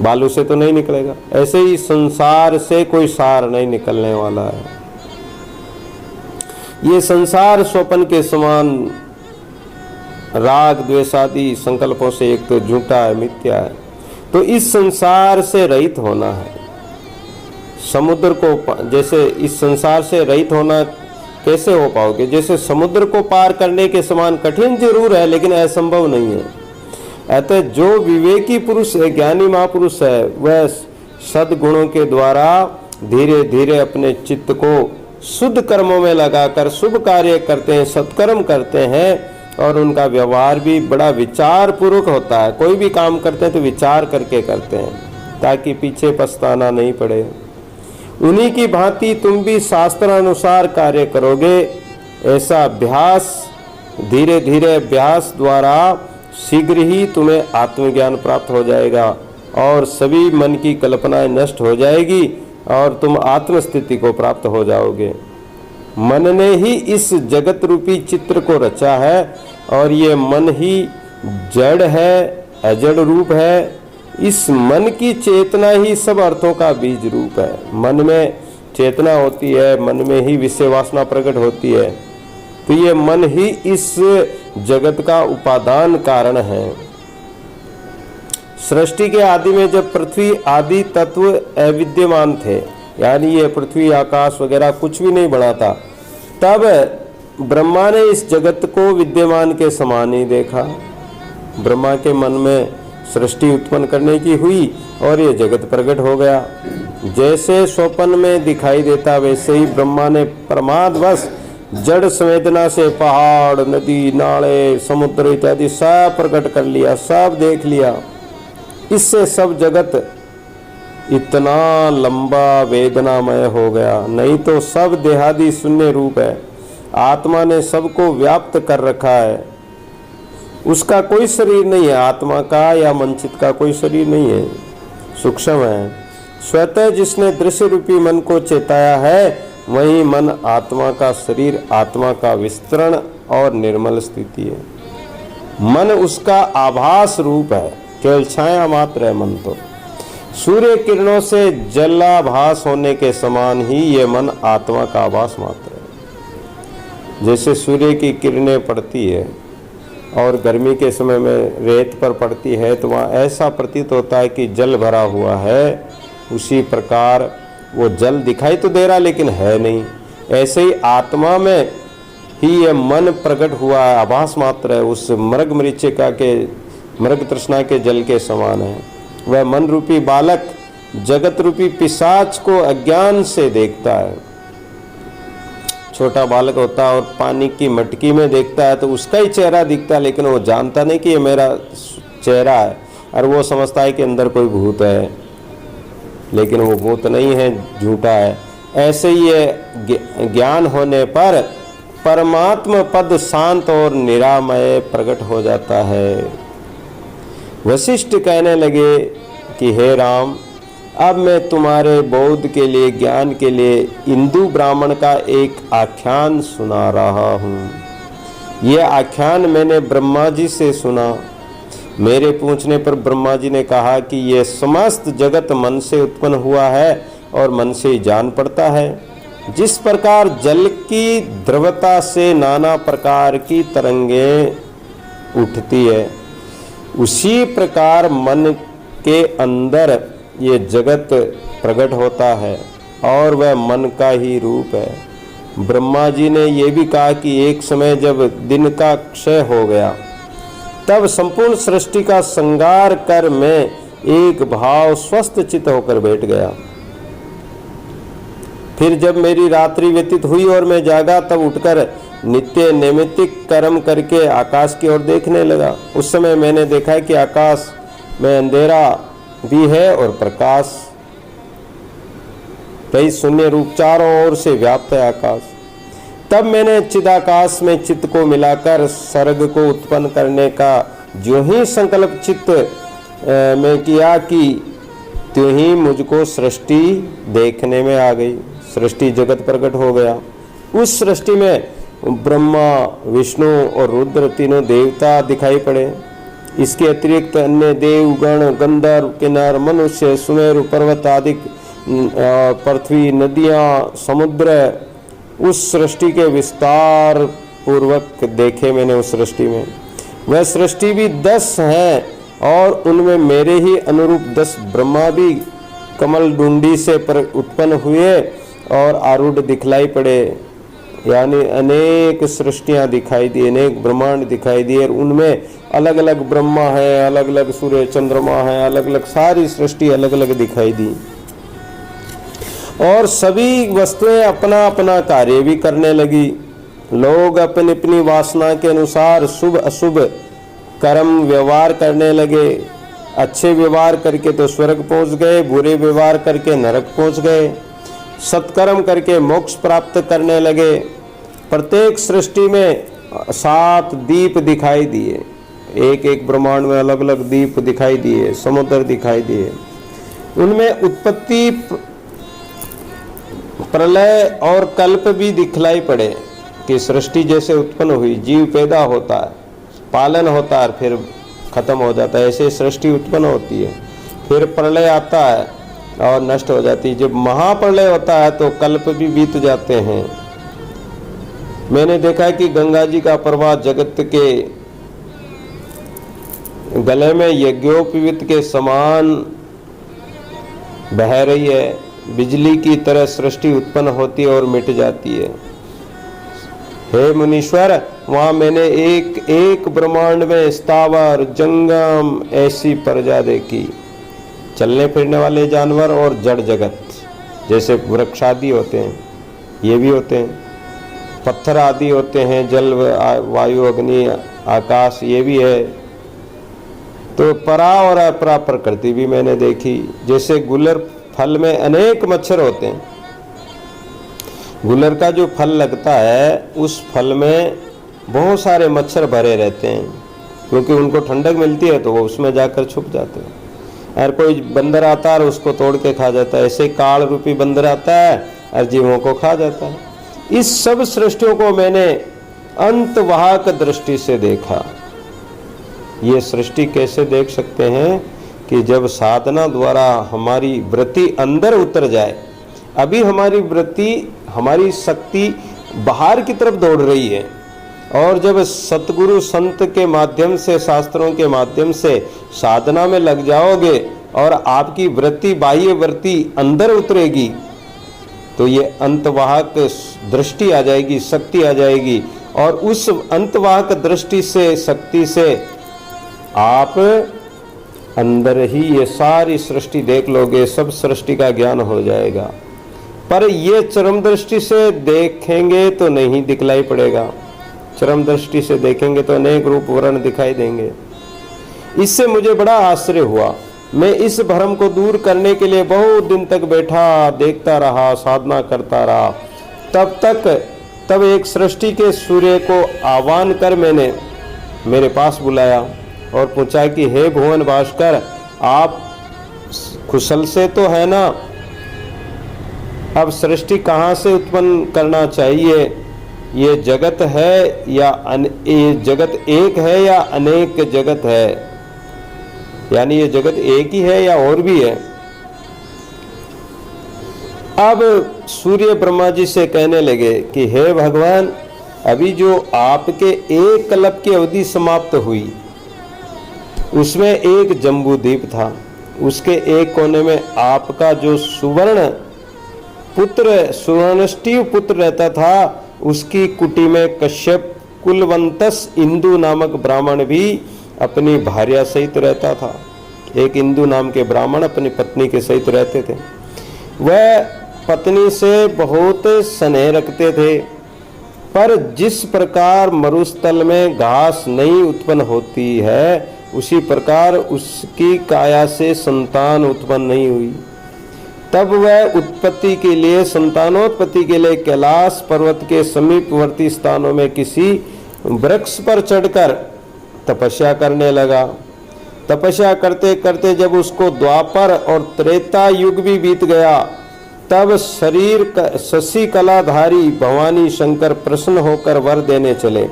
Speaker 1: बालू से तो नहीं निकलेगा। ऐसे ही संसार से कोई सार नहीं निकलने वाला है। ये संसार स्वप्न के समान राग द्वेष आदि संकल्पों से एक तो झूठा है, मिथ्या है। तो इस संसार से रहित होना है। समुद्र को, जैसे इस संसार से रहित होना कैसे हो पाओगे? जैसे समुद्र को पार करने के समान कठिन जरूर है, लेकिन असंभव नहीं है। अतः जो विवेकी पुरुष है, ज्ञानी महापुरुष है, वह सद्गुणों के द्वारा धीरे धीरे अपने चित्त को शुद्ध कर्मों में लगाकर शुभ कार्य करते हैं, सत्कर्म करते हैं, और उनका व्यवहार भी बड़ा विचार पूर्वक होता है। कोई भी काम करते हैं तो विचार करके करते हैं ताकि पीछे पछताना नहीं पड़े। उन्हीं की भांति तुम भी शास्त्रानुसार कार्य करोगे। ऐसा अभ्यास, धीरे धीरे अभ्यास द्वारा शीघ्र ही तुम्हें आत्मज्ञान प्राप्त हो जाएगा और सभी मन की कल्पनाएं नष्ट हो जाएगी और तुम आत्मस्थिति को प्राप्त हो जाओगे। मन ने ही इस जगत रूपी चित्र को रचा है और ये मन ही जड़ है, अजड़ रूप है। इस मन की चेतना ही सब अर्थों का बीज रूप है। मन में चेतना होती है, मन में ही विषय वासना प्रकट होती है, तो ये मन ही इस जगत का उपादान कारण है। सृष्टि के आदि में जब पृथ्वी आदि तत्व अविद्यमान थे, यानी ये पृथ्वी आकाश वगैरह कुछ भी नहीं बना था, तब ब्रह्मा ने इस जगत को विद्यमान के समान ही देखा। ब्रह्मा के मन में सृष्टि उत्पन्न करने की हुई और ये जगत प्रकट हो गया। जैसे स्वप्न में दिखाई देता वैसे ही ब्रह्मा ने प्रमादवश जड़ संवेदना से पहाड़, नदी, नाले, समुद्र इत्यादि सब प्रकट कर लिया, सब देख लिया। इससे सब जगत इतना लंबा वेदनामय हो गया। नहीं तो सब देहादि शून्य रूप है। आत्मा ने सबको व्याप्त कर रखा है। उसका कोई शरीर नहीं है, आत्मा का या मनचित का कोई शरीर नहीं है, सूक्ष्म है। स्वतः जिसने दृश्य रूपी मन को चेताया है, वही मन आत्मा का शरीर, आत्मा का विस्तरण और निर्मल स्थिति है। मन उसका आभास रूप है, केवल छाया मात्र है मन तो। सूर्य किरणों से जलाभास होने के समान ही ये मन आत्मा का आभास मात्र है। जैसे सूर्य की किरणें पड़ती है और गर्मी के समय में रेत पर पड़ती है तो वहाँ ऐसा प्रतीत होता है कि जल भरा हुआ है, उसी प्रकार वो जल दिखाई तो दे रहा लेकिन है नहीं। ऐसे ही आत्मा में ही ये मन प्रकट हुआ है, आभास मात्र है, उस मृग मरीचिका के, मृग तृष्णा के जल के समान है। वह मन रूपी बालक जगत रूपी पिशाच को अज्ञान से देखता है। छोटा बालक होता है और पानी की मटकी में देखता है तो उसका ही चेहरा दिखता है, लेकिन वो जानता नहीं कि ये मेरा चेहरा है, और वो समझता है कि अंदर कोई भूत है, लेकिन वो भूत नहीं है, झूठा है। ऐसे ही ये ज्ञान होने पर परमात्मा पद शांत और निरामय प्रकट हो जाता है। वशिष्ठ कहने लगे कि हे राम, अब मैं तुम्हारे बोध के लिए, ज्ञान के लिए इंदु ब्राह्मण का एक आख्यान सुना रहा हूँ। यह आख्यान मैंने ब्रह्मा जी से सुना। मेरे पूछने पर ब्रह्मा जी ने कहा कि यह समस्त जगत मन से उत्पन्न हुआ है और मन से ही जान पड़ता है। जिस प्रकार जल की द्रवता से नाना प्रकार की तरंगें उठती है, उसी प्रकार मन के अंदर ये जगत प्रकट होता है और वह मन का ही रूप है। ब्रह्मा जी ने यह भी कहा कि एक समय जब दिन का क्षय हो गया, तब संपूर्ण सृष्टि का संगार कर मैं एक भाव स्वस्थ चित्त होकर बैठ गया। फिर जब मेरी रात्रि व्यतीत हुई और मैं जागा, तब उठकर नित्य नैमित्तिक कर्म करके आकाश की ओर देखने लगा। उस समय मैंने देखा कि आकाश में अंधेरा भी है और प्रकाश, कई शून्य रूप चारों ओर से व्याप्त है आकाश। तब मैंने चिदाकाश में चित्त को मिलाकर सर्ग को उत्पन्न करने का जो ही संकल्प चित्त में किया कि त्यों ही मुझको सृष्टि देखने में आ गई। सृष्टि जगत प्रकट हो गया। उस सृष्टि में ब्रह्मा, विष्णु और रुद्र तीनों देवता दिखाई पड़े। इसके अतिरिक्त अन्य देवगण, गंधर्व, किन्नर, मनुष्य, सुमेरु पर्वत आदि, पृथ्वी, नदियाँ, समुद्र, उस सृष्टि के विस्तार पूर्वक देखे मैंने। उस सृष्टि में वह सृष्टि भी 10 है और उनमें मेरे ही अनुरूप 10 ब्रह्मा भी कमल डुंडी से उत्पन्न हुए और आरूढ़ दिखलाई पड़े। यानी अनेक सृष्टियां दिखाई दी, अनेक ब्रह्मांड दिखाई दिए, और उनमें अलग अलग ब्रह्मा है, अलग अलग सूर्य चंद्रमा है, अलग अलग सारी सृष्टि अलग अलग दिखाई दी। और सभी वस्तुएं अपना अपना कार्य भी करने लगी। लोग अपनी अपनी वासना के अनुसार शुभ अशुभ कर्म व्यवहार करने लगे। अच्छे व्यवहार करके तो स्वर्ग पहुंच गए, बुरे व्यवहार करके नरक पहुंच गए, सत्कर्म करके मोक्ष प्राप्त करने लगे। प्रत्येक सृष्टि में 7 दीप दिखाई दिए, एक एक ब्रह्मांड में अलग अलग दीप दिखाई दिए, समुद्र दिखाई दिए। उनमें उत्पत्ति, प्रलय और कल्प भी दिखलाई पड़े कि सृष्टि जैसे उत्पन्न हुई, जीव पैदा होता है, पालन होता है, फिर खत्म हो जाता है, ऐसे सृष्टि उत्पन्न होती है, फिर प्रलय आता है और नष्ट हो जाती है। जब महाप्रलय होता है तो कल्प भी बीत जाते हैं। मैंने देखा कि गंगा जी का प्रवाह जगत के गले में यज्ञोपवीत के समान बह रही है, बिजली की तरह सृष्टि उत्पन्न होती है और मिट जाती है। हे मुनीश्वर, वहां मैंने एक एक ब्रह्मांड में स्थावर जंगम ऐसी प्रजा देखी, चलने फिरने वाले जानवर और जड़ जगत, जैसे वृक्ष आदि होते हैं, ये भी होते हैं, पत्थर आदि होते हैं, जल वायु अग्नि आकाश, ये भी है। तो परा और अपरा प्रकृति भी मैंने देखी। जैसे गुलर फल में अनेक मच्छर होते हैं, गुलर का जो फल लगता है उस फल में बहुत सारे मच्छर भरे रहते हैं, क्योंकि उनको ठंडक मिलती है तो वो उसमें जाकर छुप जाते हैं। और कोई बंदर आता है और उसको तोड़ के खा जाता है, ऐसे काल रूपी बंदर आता है और जीवों को खा जाता है। इस सब सृष्टियों को मैंने अंतवाहक दृष्टि से देखा। ये सृष्टि कैसे देख सकते हैं कि जब साधना द्वारा हमारी वृत्ति अंदर उतर जाए। अभी हमारी वृत्ति, हमारी शक्ति बाहर की तरफ दौड़ रही है, और जब सतगुरु संत के माध्यम से, शास्त्रों के माध्यम से साधना में लग जाओगे और आपकी वृत्ति, बाह्य वृत्ति अंदर उतरेगी, तो ये अंतवाहक दृष्टि आ जाएगी, शक्ति आ जाएगी, और उस अंतवाहक दृष्टि से, शक्ति से आप अंदर ही ये सारी सृष्टि देख लोगे, सब सृष्टि का ज्ञान हो जाएगा। पर ये चरम दृष्टि से देखेंगे तो नहीं दिखलाई पड़ेगा, चरम दृष्टि से देखेंगे तो अनेक रूप वर्ण दिखाई देंगे। इससे मुझे बड़ा आश्चर्य हुआ। मैं इस भ्रम को दूर करने के लिए बहुत दिन तक बैठा, देखता रहा, साधना करता रहा। तब एक सृष्टि के सूर्य को आह्वान कर मैंने मेरे पास बुलाया और पूछा कि हे भुवन भास्कर, आप कुशल से तो है ना? अब सृष्टि कहाँ से उत्पन्न करना चाहिए? ये जगत है या ये जगत एक है या अनेक जगत है? यानी ये जगत एक ही है या और भी है? अब सूर्य ब्रह्मा जी से कहने लगे कि हे भगवान, अभी जो आपके एक कल्प की अवधि समाप्त हुई, उसमें एक जम्बूद्वीप था, उसके एक कोने में आपका जो सुवर्णष्टीव पुत्र रहता था, उसकी कुटी में कश्यप कुलवंतस इंदु नामक ब्राह्मण भी अपनी भार्या सहित रहता था। एक इंदु नाम के ब्राह्मण अपनी पत्नी के सहित रहते थे। वह पत्नी से बहुत स्नेह रखते थे, पर जिस प्रकार मरुस्थल में घास नहीं उत्पन्न होती है, उसी प्रकार उसकी काया से संतान उत्पन्न नहीं हुई। तब वह उत्पत्ति के लिए, संतानोत्पत्ति के लिए कैलाश पर्वत के समीपवर्ती स्थानों में किसी वृक्ष पर चढ़कर तपस्या करने लगा। तपस्या करते करते जब उसको द्वापर और त्रेता युग भी बीत गया, तब शशि कलाधारी भवानी शंकर प्रसन्न होकर वर देने चले।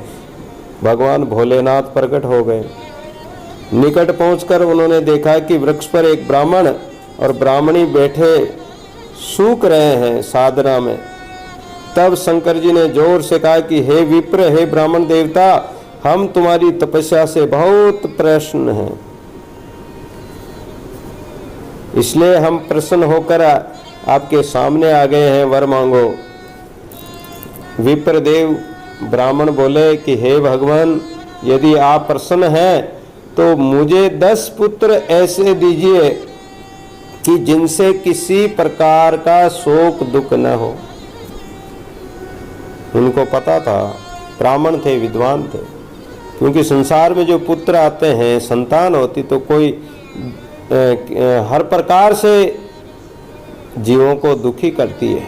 Speaker 1: भगवान भोलेनाथ प्रकट हो गए। निकट पहुंचकर उन्होंने देखा कि वृक्ष पर एक ब्राह्मण और ब्राह्मणी बैठे सूख रहे हैं साधना में। तब शंकर जी ने जोर से कहा कि हे विप्र, हे ब्राह्मण देवता, हम तुम्हारी तपस्या से बहुत प्रसन्न हैं, इसलिए हम प्रसन्न होकर आपके सामने आ गए हैं, वर मांगो। विप्रदेव ब्राह्मण बोले कि हे भगवान, यदि आप प्रसन्न हैं तो मुझे 10 पुत्र ऐसे दीजिए कि जिनसे किसी प्रकार का शोक दुख न हो। उनको पता था, ब्राह्मण थे, विद्वान थे, क्योंकि संसार में जो पुत्र आते हैं, संतान होती तो कोई हर प्रकार से जीवों को दुखी करती है।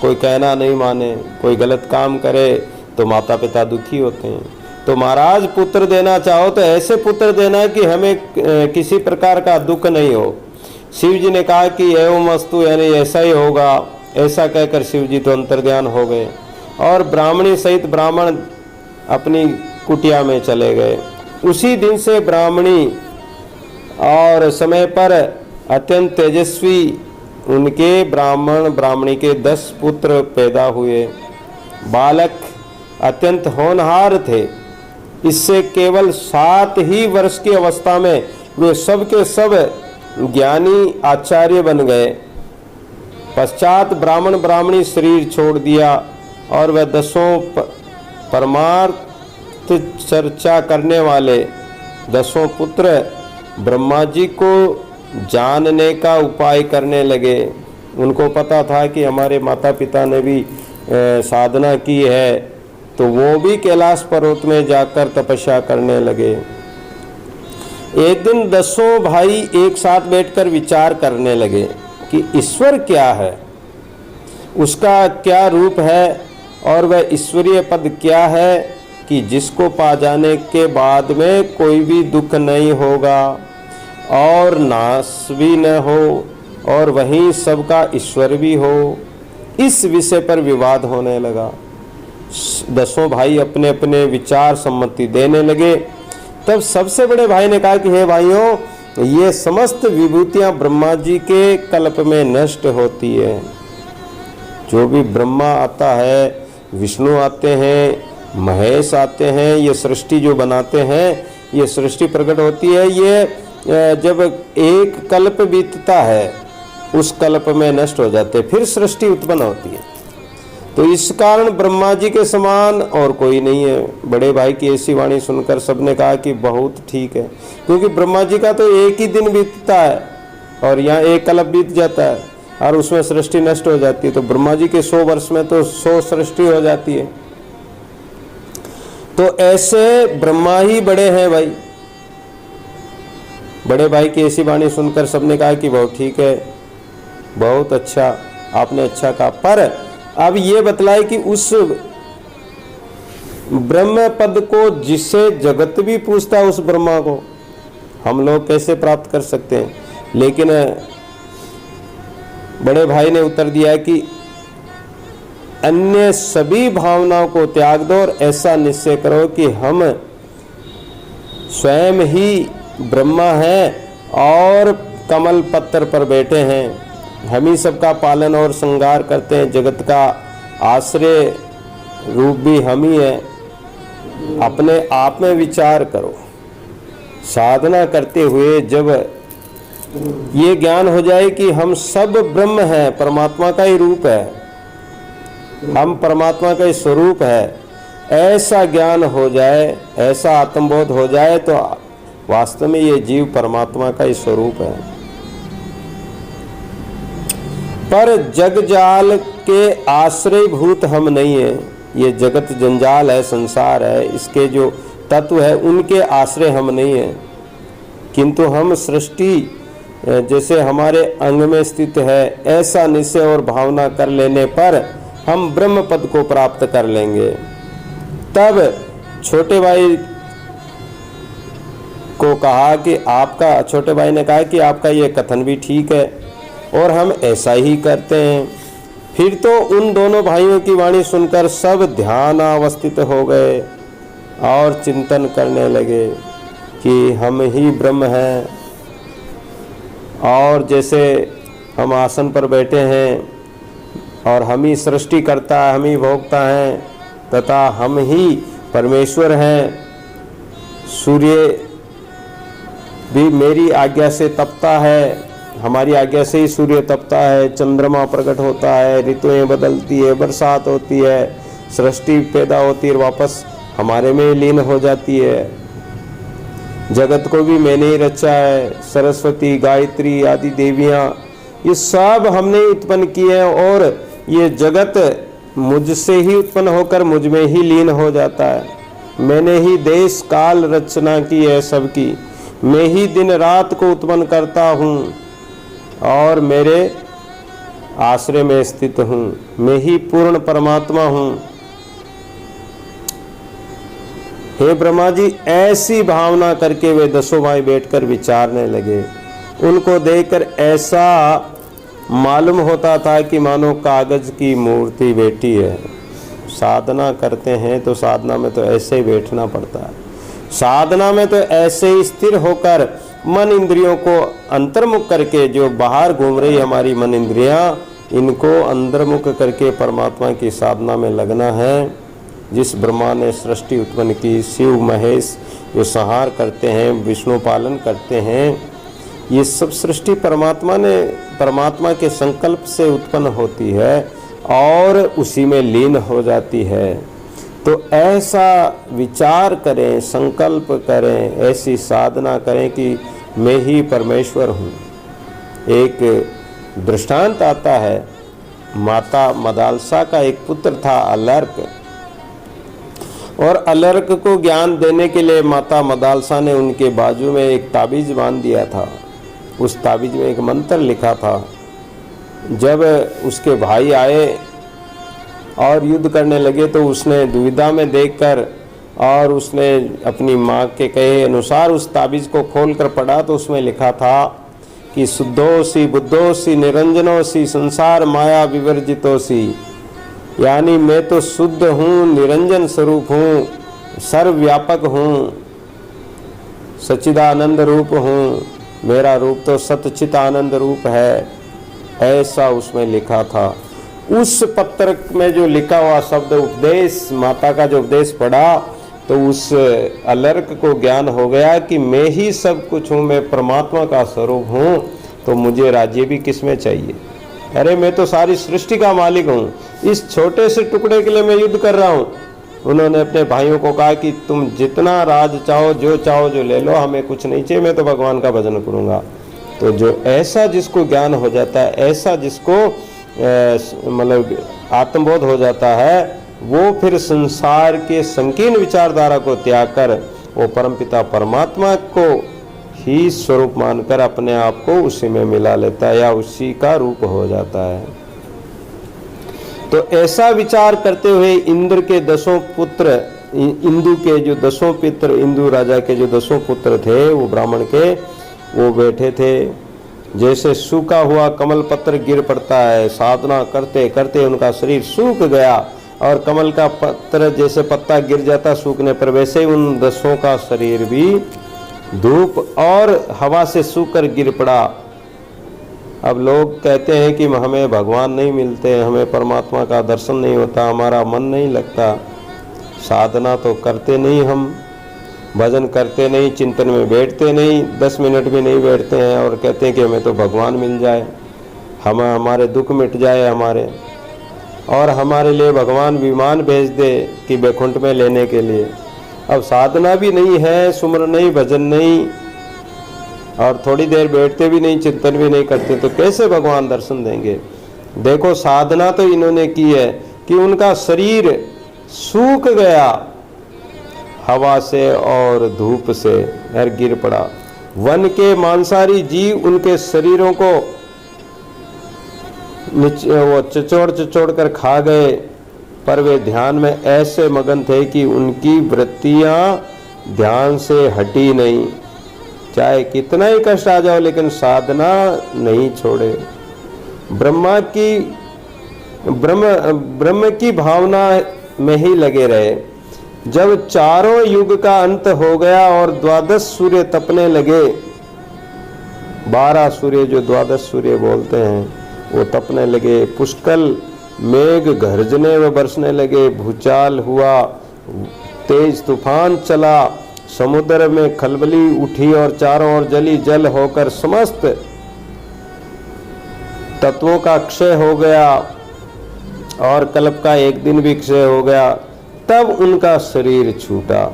Speaker 1: कोई कहना नहीं माने, कोई गलत काम करे तो माता पिता दुखी होते हैं। तो महाराज पुत्र देना चाहो तो ऐसे पुत्र देना कि हमें किसी प्रकार का दुख नहीं हो। शिव जी ने कहा कि एवं वस्तु, यानी ऐसा ही होगा। ऐसा कहकर शिव जी तो अंतर्ध्यान हो गए और ब्राह्मणी सहित ब्राह्मण अपनी कुटिया में चले गए। उसी दिन से ब्राह्मणी और समय पर अत्यंत तेजस्वी उनके ब्राह्मण ब्राह्मणी के 10 पुत्र पैदा हुए। बालक अत्यंत होनहार थे। इससे केवल 7 ही वर्ष की अवस्था में वे सब के सब ज्ञानी आचार्य बन गए। पश्चात ब्राह्मण ब्राह्मणी शरीर छोड़ दिया और वह 10 परमार्थ चर्चा करने वाले 10 पुत्र ब्रह्मा जी को जानने का उपाय करने लगे। उनको पता था कि हमारे माता पिता ने भी साधना की है, तो वो भी कैलाश पर्वत में जाकर तपस्या करने लगे। एक दिन 10 भाई एक साथ बैठकर विचार करने लगे कि ईश्वर क्या है, उसका क्या रूप है और वह ईश्वरीय पद क्या है कि जिसको पा जाने के बाद में कोई भी दुख नहीं होगा और नाश भी न हो और वहीं सबका ईश्वर भी हो। इस विषय पर विवाद होने लगा। 10 भाई अपने अपने विचार सम्मति देने लगे। तब सबसे बड़े भाई ने कहा कि हे भाइयों, ये समस्त विभूतियां ब्रह्मा जी के कल्प में नष्ट होती है। जो भी ब्रह्मा आता है, विष्णु आते हैं, महेश आते हैं, ये सृष्टि जो बनाते हैं, ये सृष्टि प्रकट होती है। ये जब एक कल्प बीतता है उस कल्प में नष्ट हो जाते, फिर सृष्टि उत्पन्न होती है। तो इस कारण ब्रह्मा जी के समान और कोई नहीं है। बड़े भाई की ऐसी वाणी सुनकर सबने कहा कि बहुत ठीक है, क्योंकि ब्रह्मा जी का तो एक ही दिन बीतता है और यहाँ एक कल्प बीत जाता है और उसमें सृष्टि नष्ट हो जाती है। तो ब्रह्मा जी के 100 वर्ष में तो 100 सृष्टि हो जाती है। तो ऐसे ब्रह्मा ही बड़े हैं भाई। बड़े भाई की ऐसी वाणी सुनकर सबने कहा कि बहुत ठीक है, बहुत अच्छा, आपने अच्छा कहा। पर अब ये बतलाए कि उस ब्रह्म पद को जिसे जगत भी पूछता है, उस ब्रह्मा को हम लोग कैसे प्राप्त कर सकते हैं। लेकिन बड़े भाई ने उत्तर दिया कि अन्य सभी भावनाओं को त्याग दो और ऐसा निश्चय करो कि हम स्वयं ही ब्रह्मा हैं और कमल पत्थर पर बैठे हैं। हम ही सबका पालन और श्रृंगार करते हैं। जगत का आश्रय रूप भी हम ही हैं। अपने आप में विचार करो। साधना करते हुए जब ये ज्ञान हो जाए कि हम सब ब्रह्म हैं, परमात्मा का ही रूप है, हम परमात्मा का ही स्वरूप है, ऐसा ज्ञान हो जाए, ऐसा आत्मबोध हो जाए तो वास्तव में ये जीव परमात्मा का ही स्वरूप है। पर जगजाल के आश्रयभूत हम नहीं है। ये जगत जंजाल है, संसार है, इसके जो तत्व है उनके आश्रय हम नहीं है। किंतु हम सृष्टि जैसे हमारे अंग में स्थित है, ऐसा निश्चय और भावना कर लेने पर हम ब्रह्म पद को प्राप्त कर लेंगे। तब छोटे भाई को कहा कि आपका, छोटे भाई ने कहा कि आपका ये कथन भी ठीक है और हम ऐसा ही करते हैं। फिर तो उन दोनों भाइयों की वाणी सुनकर सब ध्यान अवस्थित हो गए और चिंतन करने लगे कि हम ही ब्रह्म हैं और जैसे हम आसन पर बैठे हैं और हम ही सृष्टि करता है, हम ही भोगता हैं तथा हम ही परमेश्वर हैं। सूर्य भी मेरी आज्ञा से तपता है, हमारी आज्ञा से ही सूर्य तपता है। चंद्रमा प्रकट होता है, ऋतुएं बदलती है, बरसात होती है, सृष्टि पैदा होती है वापस हमारे में लीन हो जाती है। जगत को भी मैंने ही रचा है। सरस्वती, गायत्री आदि देवियाँ ये सब हमने उत्पन्न किए हैं और ये जगत मुझसे ही उत्पन्न होकर मुझ में ही लीन हो जाता है। मैंने ही देश काल रचना की है सबकी। मैं ही दिन रात को उत्पन्न करता हूँ और मेरे आश्रय में स्थित हूँ। मैं ही पूर्ण परमात्मा हूँ। हे ब्रह्मा जी, ऐसी भावना करके वे दसों भाई बैठकर विचारने लगे। उनको देखकर ऐसा मालूम होता था कि मानो कागज की मूर्ति बैठी है। साधना करते हैं तो साधना में तो ऐसे ही बैठना पड़ता है। साधना में तो ऐसे ही स्थिर होकर मन इंद्रियों को अंतर्मुख करके, जो बाहर घूम रही हमारी मन इंद्रियां, इनको अंतर्मुख करके परमात्मा की साधना में लगना है। जिस ब्रह्मा ने सृष्टि उत्पन्न की, शिव महेश जो संहार करते हैं, विष्णु पालन करते हैं, ये सब सृष्टि परमात्मा के संकल्प से उत्पन्न होती है और उसी में लीन हो जाती है। तो ऐसा विचार करें, संकल्प करें, ऐसी साधना करें कि मैं ही परमेश्वर हूँ। एक दृष्टांत आता है, माता मदालसा का एक पुत्र था अलर्क, और अलर्क को ज्ञान देने के लिए माता मदालसा ने उनके बाजू में एक ताबीज बांध दिया था। उस ताबीज में एक मंत्र लिखा था। जब उसके भाई आए और युद्ध करने लगे तो उसने दुविधा में देखकर और उसने अपनी माँ के कहे अनुसार उस ताबीज को खोलकर पढ़ा तो उसमें लिखा था कि शुद्धोसी बुद्धोसी निरंजनोसी संसार माया विवर्जितोसी, यानी मैं तो शुद्ध हूँ, निरंजन स्वरूप हूँ, सर्वव्यापक हूँ, सच्चिदानंद रूप हूँ, मेरा रूप तो सतचित आनंद रूप है, ऐसा उसमें लिखा था। उस पत्र में जो लिखा हुआ शब्द उपदेश, माता का जो उपदेश पढ़ा तो उस अलर्क को ज्ञान हो गया कि मैं ही सब कुछ हूँ, मैं परमात्मा का स्वरूप हूँ, तो मुझे राज्य भी किसमें चाहिए। अरे मैं तो सारी सृष्टि का मालिक हूँ, इस छोटे से टुकड़े के लिए मैं युद्ध कर रहा हूँ। उन्होंने अपने भाइयों को कहा कि तुम जितना राज चाहो जो ले लो, हमें कुछ नहीं चाहिए, मैं तो भगवान का भजन करूँगा। तो जो ऐसा जिसको ज्ञान हो जाता है, ऐसा जिसको मतलब आत्मबोध हो जाता है, वो फिर संसार के संकीर्ण विचारधारा को त्याग कर वो परमपिता परमात्मा को ही स्वरूप मानकर अपने आप को उसी में मिला लेता है या उसी का रूप हो जाता है। तो ऐसा विचार करते हुए इंद्र के दसों पुत्र, इंदु के जो दसों पुत्र, इंदु राजा के जो दसों पुत्र थे वो ब्राह्मण के, वो बैठे थे। जैसे सूखा हुआ कमल पत्र गिर पड़ता है, साधना करते करते उनका शरीर सूख गया और कमल का पत्र जैसे पत्ता गिर जाता सूखने पर, वैसे ही उन दसों का शरीर भी धूप और हवा से सूखकर गिर पड़ा। अब लोग कहते हैं कि हमें भगवान नहीं मिलते, हमें परमात्मा का दर्शन नहीं होता, हमारा मन नहीं लगता। साधना तो करते नहीं, हम भजन करते नहीं, चिंतन में बैठते नहीं, 10 मिनट भी नहीं बैठते हैं और कहते हैं कि हमें तो भगवान मिल जाए, हमारे दुख मिट जाए हमारे, और हमारे लिए भगवान विमान भेज दे कि बैकुंठ में लेने के लिए। अब साधना भी नहीं है, सुमरन नहीं, भजन नहीं, और थोड़ी देर बैठते भी नहीं, चिंतन भी नहीं करते, तो कैसे भगवान दर्शन देंगे। देखो साधना तो इन्होंने की है कि उनका शरीर सूख गया हवा से और धूप से, और गिर पड़ा। वन के मांसाहारी जीव उनके शरीरों को वो चचोड़ कर खा गए, पर वे ध्यान में ऐसे मगन थे कि उनकी वृत्तियां ध्यान से हटी नहीं। चाहे कितना ही कष्ट आ जाओ लेकिन साधना नहीं छोड़े। ब्रह्म की भावना में ही लगे रहे। जब चारों युग का अंत हो गया और 12 सूर्य तपने लगे, 12 सूर्य जो 12 सूर्य बोलते हैं वो तपने लगे, पुष्कल मेघ गरजने व बरसने लगे, भूचाल हुआ, तेज तूफान चला, समुद्र में खलबली उठी और चारों ओर जली जल होकर समस्त तत्वों का क्षय हो गया, और कल्प का एक दिन भी क्षय हो गया, तब उनका शरीर छूटा।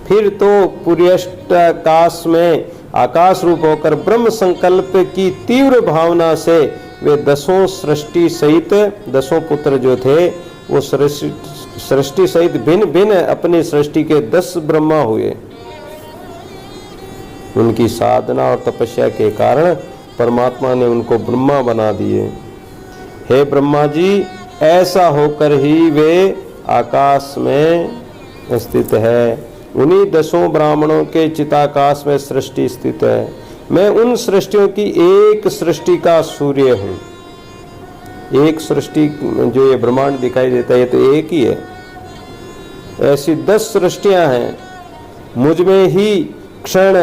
Speaker 1: फिर तो पुर्यष्टाकाश में आकाश रूप होकर ब्रह्म संकल्प की तीव्र भावना से वे 10 सृष्टि सहित 10 पुत्र जो थे वो सृष्टि सहित भिन्न भिन्न अपनी सृष्टि के 10 ब्रह्मा हुए। उनकी साधना और तपस्या के कारण परमात्मा ने उनको ब्रह्मा बना दिए। हे ब्रह्मा जी, ऐसा होकर ही वे आकाश में स्थित है। उन्हीं 10 ब्राह्मणों के चिताकाश में सृष्टि स्थित है। मैं उन सृष्टियों की एक सृष्टि का सूर्य हूँ। एक सृष्टि जो ये ब्रह्मांड दिखाई देता है ये तो एक ही है। ऐसी 10 सृष्टियां हैं। मुझ में ही क्षण,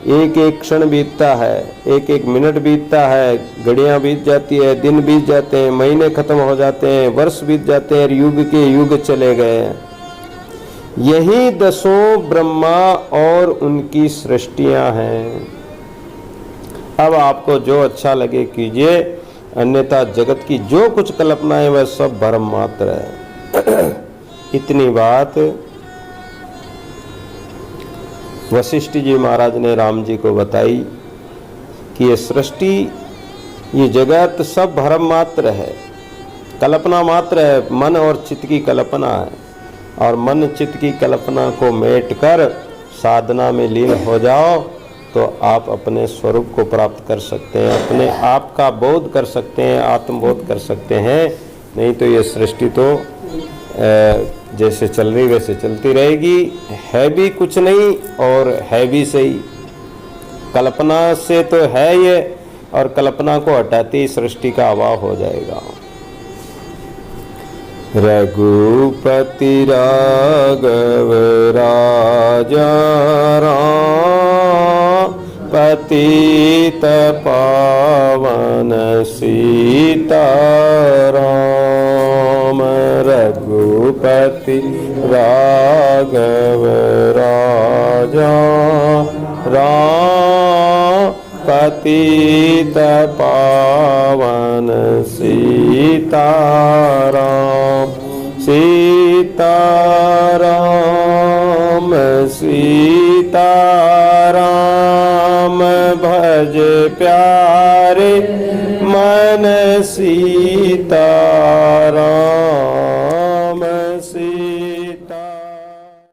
Speaker 1: एक एक क्षण बीतता है, एक एक मिनट बीतता है, घड़ियां बीत जाती है, दिन बीत जाते हैं, महीने खत्म हो जाते हैं, वर्ष बीत जाते हैं, युग के युग चले गए हैं। यही 10 ब्रह्मा और उनकी सृष्टियां हैं। अब आपको जो अच्छा लगे कीजिए, अन्यथा जगत की जो कुछ कल्पना है वह सब भ्रम मात्र है। इतनी बात वशिष्ठ जी महाराज ने राम जी को बताई कि ये सृष्टि, ये जगत सब भ्रम मात्र है, कल्पना मात्र है, मन और चित्त की कल्पना है। और मन चित्त की कल्पना को मेट कर साधना में लीन हो जाओ तो आप अपने स्वरूप को प्राप्त कर सकते हैं, अपने आप का बोध कर सकते हैं, आत्मबोध कर सकते हैं। नहीं तो ये सृष्टि तो जैसे चल रही वैसे चलती रहेगी, है भी कुछ नहीं और है भी सही। कल्पना से तो है ये, और कल्पना को हटाते ही सृष्टि का अभाव हो जाएगा। रघुपति राघव राजा राम, पतित पावन सीता राम। रघुपति राघव राजा राम, पतित पावन सीता राम। सीता राम सीता राम, भज प्यारे मन सीता राम सीता।